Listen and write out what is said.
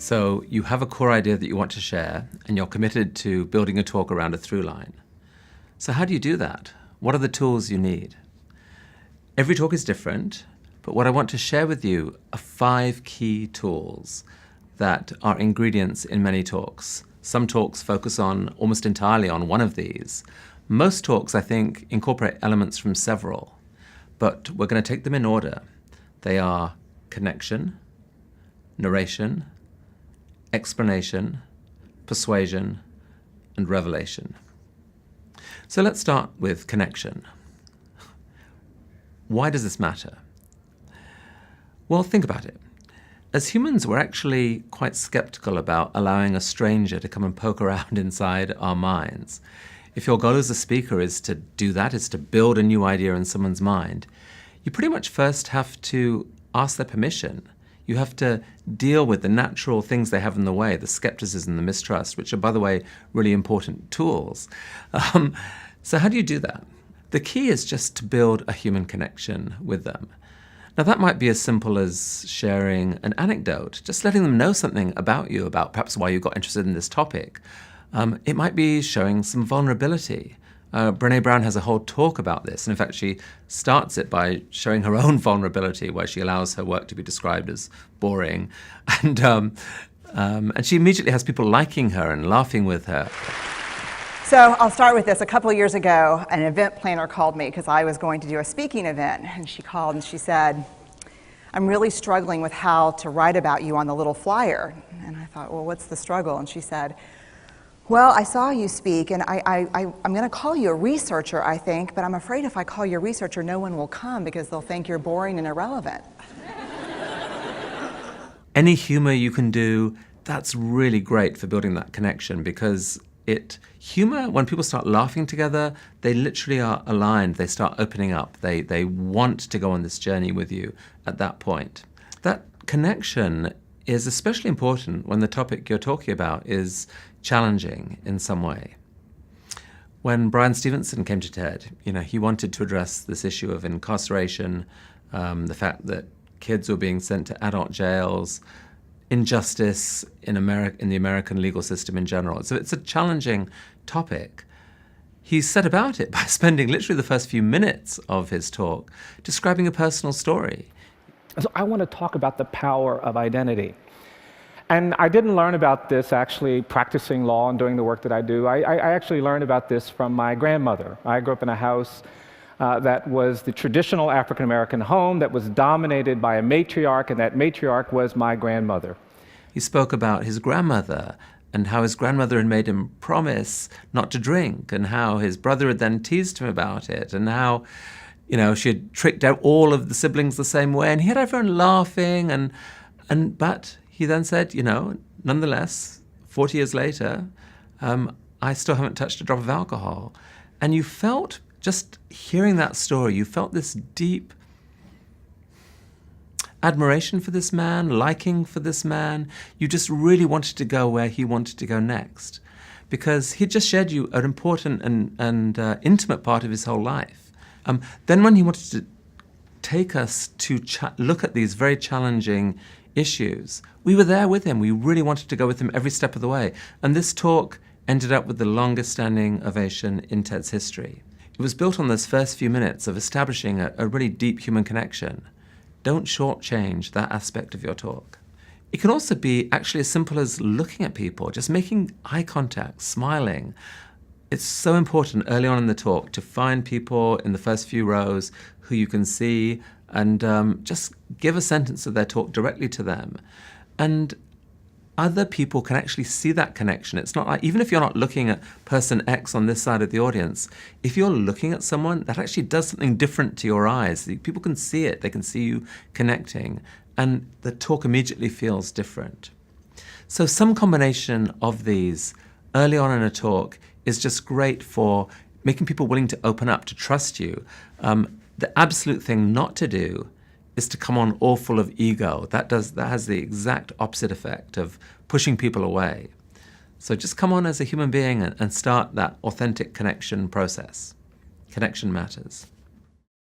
So you have a core idea that you want to share, and you're committed to building a talk around a through line. So how do you do that? What are the tools you need? Every talk is different, but what I want to share with you are 5 key tools that are ingredients in many talks. Some talks focus on almost entirely on one of these. Most talks, I think, incorporate elements from several, but we're going to take them in order. They are connection, narration, explanation, persuasion, and revelation. So let's start with connection. Why does this matter? Well, think about it. As humans, we're actually quite skeptical about allowing a stranger to come and poke around inside our minds. If your goal as a speaker is to do that, is to build a new idea in someone's mind, you pretty much first have to ask their permission. You have to deal with the natural things they have in the way, the skepticism, the mistrust, which are, by the way, really important tools. So how do you do that? The key is just to build a human connection with them. Now, that might be as simple as sharing an anecdote, just letting them know something about you, about perhaps why you got interested in this topic. It might be showing some vulnerability. Brené Brown has a whole talk about this, and in fact she starts it by showing her own vulnerability, where she allows her work to be described as boring, and she immediately has people liking her and laughing with her. So I'll start with this. A couple of years ago, an event planner called me because I was going to do a speaking event, and she called and she said, "I'm really struggling with how to write about you on the little flyer." And I thought, well, what's the struggle? And she said, "Well, I saw you speak, and I'm going to call you a researcher, I think, but I'm afraid if I call you a researcher, no one will come because they'll think you're boring and irrelevant." Any humor you can do, that's really great for building that connection, because humor, when people start laughing together, they literally are aligned. They start opening up. They want to go on this journey with you at that point. That connection is especially important when the topic you're talking about is challenging in some way. When Brian Stevenson came to TED, he wanted to address this issue of incarceration, the fact that kids were being sent to adult jails, injustice in the American legal system in general. So it's a challenging topic. He set about it by spending literally the first few minutes of his talk describing a personal story. So I want to talk about the power of identity. And I didn't learn about this actually practicing law and doing the work that I do. I actually learned about this from my grandmother. I grew up in a house that was the traditional African-American home that was dominated by a matriarch, and that matriarch was my grandmother. He spoke about his grandmother and how his grandmother had made him promise not to drink, and how his brother had then teased him about it, and how she had tricked out all of the siblings the same way, and he had everyone laughing, but he then said, nonetheless, 40 years later, I still haven't touched a drop of alcohol. And you felt, just hearing that story, you felt this deep admiration for this man, liking for this man. You just really wanted to go where he wanted to go next, because he just shared you an important and intimate part of his whole life. Then when he wanted to take us to look at these very challenging issues, we were there with him. We really wanted to go with him every step of the way. And this talk ended up with the longest standing ovation in TED's history. It was built on those first few minutes of establishing a really deep human connection. Don't shortchange that aspect of your talk. It can also be actually as simple as looking at people, just making eye contact, smiling. It's so important early on in the talk to find people in the first few rows who you can see, and just give a sentence of their talk directly to them. And other people can actually see that connection. It's not like, even if you're not looking at person X on this side of the audience, if you're looking at someone, that actually does something different to your eyes. People can see it. They can see you connecting, and the talk immediately feels different. So some combination of these early on in a talk is just great for making people willing to open up, to trust you. The absolute thing not to do is to come on all full of ego. That has the exact opposite effect of pushing people away. So just come on as a human being and start that authentic connection process. Connection matters.